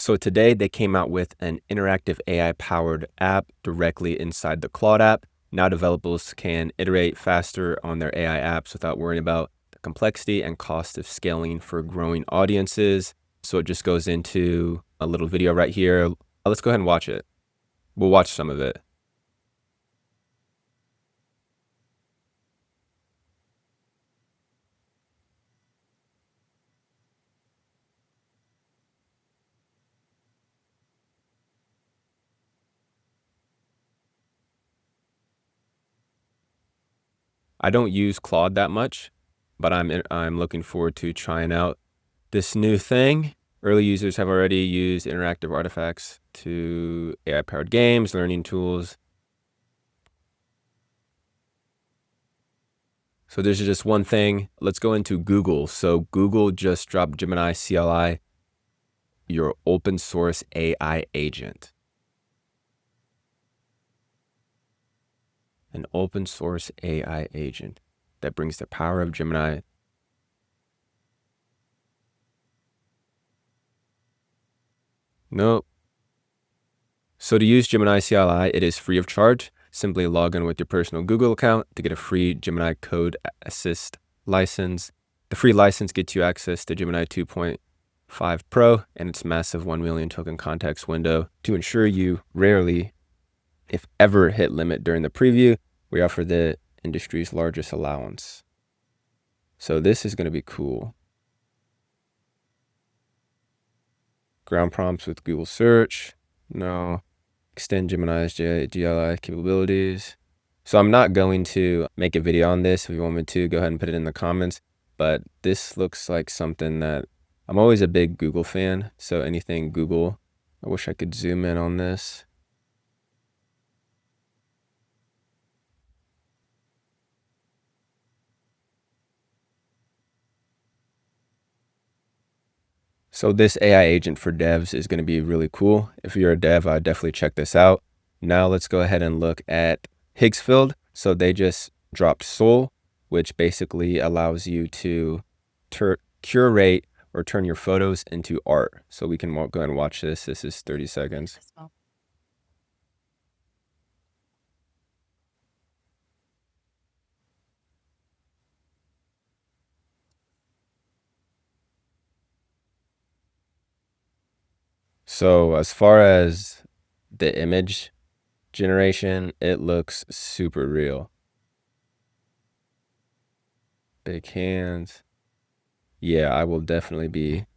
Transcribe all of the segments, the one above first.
So today they came out with an interactive AI-powered app directly inside the Claude app. Now developers can iterate faster on their AI apps without worrying about the complexity and cost of scaling for growing audiences. So it just goes into a little video right here. Let's go ahead and watch it. We'll watch some of it. I don't use Claude that much, but I'm looking forward to trying out this new thing. Early users have already used interactive artifacts to AI-powered games, learning tools. So there's just one thing. Let's go into Google. So Google just dropped Gemini CLI, your open source AI agent. An open source AI agent that brings the power of Gemini. Nope. So to use Gemini CLI, it is free of charge. Simply log in with your personal Google account to get a free Gemini Code Assist license. The free license gets you access to Gemini 2.5 Pro and its massive 1 million token context window. To ensure you rarely, if ever, hit limit during the preview, we offer the industry's largest allowance. So this is going to be cool. Ground prompts with Google search. No. Extend Gemini's GLI capabilities. So I'm not going to make a video on this. If you want me to, go ahead and put it in the comments. But this looks like something that I'm always a big Google fan. So anything Google, I wish I could zoom in on this. So this AI agent for devs is going to be really cool. If you're a dev, I'd definitely check this out. Now let's go ahead and look at Higgsfield. So they just dropped Soul, which basically allows you to curate or turn your photos into art. So we can go ahead and watch this. This is 30 seconds. So as far as the image generation, it looks super real. Big hands. Yeah, I will definitely be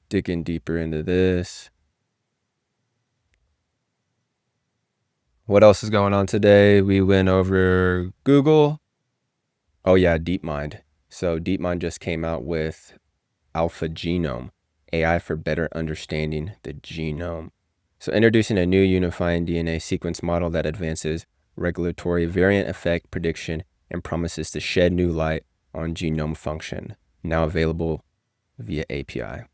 digging deeper into this. What else is going on today? We went over Google. Oh yeah, DeepMind. So DeepMind just came out with Alpha Genome, AI for better understanding the genome. So introducing a new unifying DNA sequence model that advances regulatory variant effect prediction and promises to shed new light on genome function, now available via API.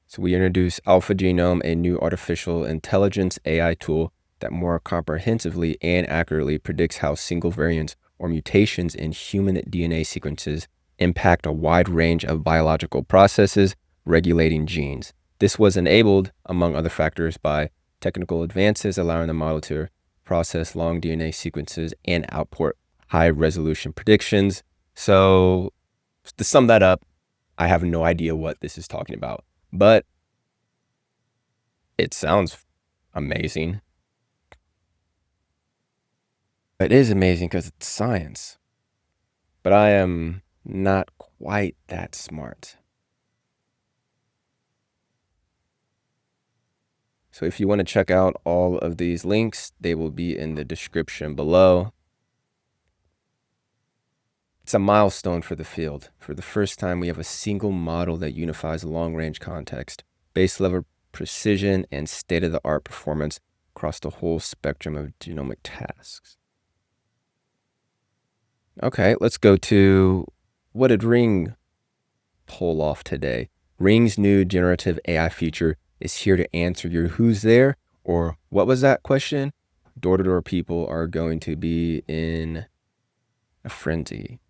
So we introduce Alpha Genome, a new artificial intelligence AI tool that more comprehensively and accurately predicts how single variants or mutations in human DNA sequences impact a wide range of biological processes regulating genes. This was enabled, among other factors, by technical advances allowing the model to process long DNA sequences and output high-resolution predictions. So to sum that up, I have no idea what this is talking about, but it sounds amazing. It is amazing because it's science, but I am not quite that smart. So if you want to check out all of these links, they will be in the description below. It's a milestone for the field. For the first time, we have a single model that unifies long-range context, base level precision, and state-of-the-art performance across the whole spectrum of genomic tasks. Okay, let's go to what did Ring pull off today? Ring's new generative AI feature is here to answer your who's there or what was that question? Door-to-door people are going to be in a frenzy.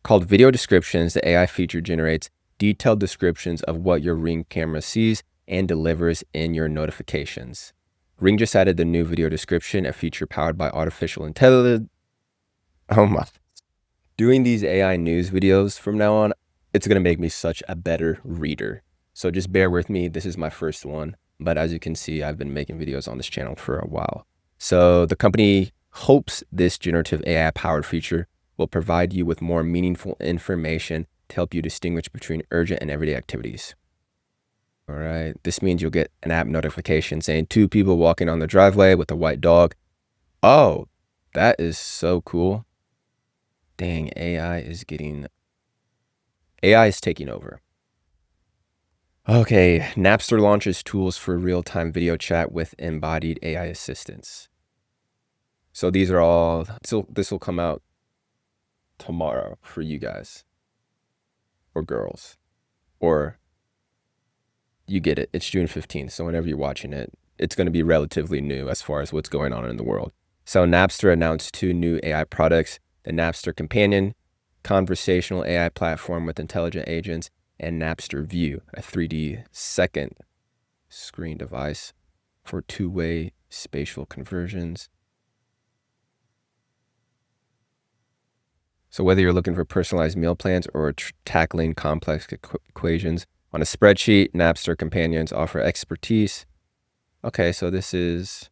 Called Video Descriptions, the AI feature generates detailed descriptions of what your Ring camera sees and delivers in your notifications. Ring just added the new video description, a feature powered by artificial intelligence. Oh my. Doing these AI news videos from now on, it's going to make me such a better reader. So just bear with me. This is my first one. But as you can see, I've been making videos on this channel for a while. So the company hopes this generative AI powered feature will provide you with more meaningful information to help you distinguish between urgent and everyday activities. All right, this means you'll get an app notification saying 2 people walking on the driveway with a white dog. Oh, that is so cool. Dang, AI is taking over. Okay, Napster launches tools for real-time video chat with embodied AI assistants. So these are all, so this will come out tomorrow for you guys or girls, or you get it. It's June 15th. So whenever you're watching it, it's going to be relatively new as far as what's going on in the world. So Napster announced 2 new AI products, the Napster Companion, conversational AI platform with intelligent agents, and Napster View, a 3D second screen device for 2-way spatial conversions. So whether you're looking for personalized meal plans or tackling complex equations on a spreadsheet, Napster Companions offer expertise. Okay, so this is...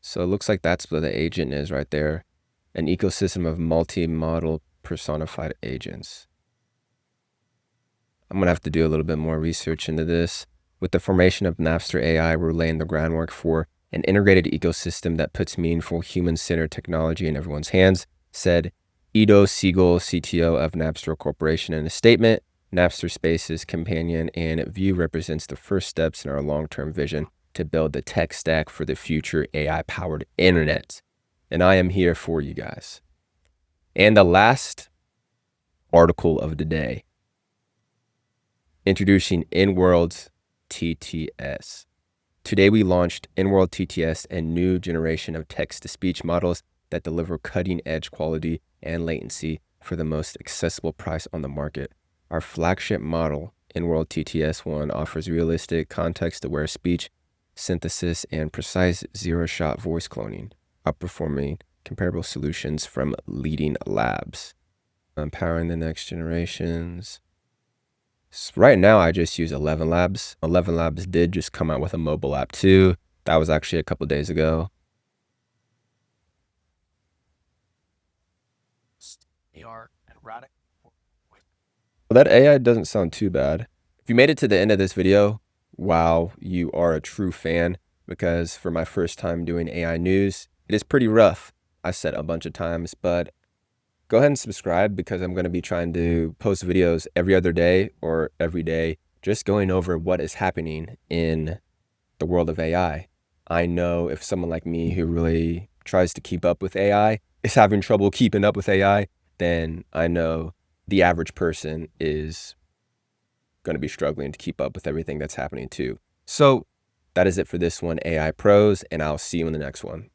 So it looks like that's what the agent is right there. An ecosystem of multi-model personified agents. I'm going to have to do a little bit more research into this. With the formation of Napster AI, we're laying the groundwork for an integrated ecosystem that puts meaningful human-centered technology in everyone's hands, said Ido Siegel, CTO of Napster Corporation, in a statement. Napster Spaces Companion and View represents the first steps in our long-term vision to build the tech stack for the future AI-powered internet. And I am here for you guys. And the last article of the day, introducing In-World's TTS. Today we launched In-World TTS, a new generation of text-to-speech models that deliver cutting-edge quality and latency for the most accessible price on the market. Our flagship model, In-World TTS-1, offers realistic, context-aware speech synthesis and precise zero-shot voice cloning, outperforming comparable solutions from leading labs. Empowering the next generations. Right now, I just use 11 Labs. 11 Labs did just come out with a mobile app too. That was actually a couple days ago. Well, that AI doesn't sound too bad. If you made it to the end of this video, wow, you are a true fan, because for my first time doing AI news, it is pretty rough. I said a bunch of times, but go ahead and subscribe, because I'm going to be trying to post videos every other day or every day, just going over what is happening in the world of AI. I know if someone like me who really tries to keep up with AI is having trouble keeping up with AI, then I know the average person is going to be struggling to keep up with everything that's happening too. So that is it for this one, AI Pros, and I'll see you in the next one.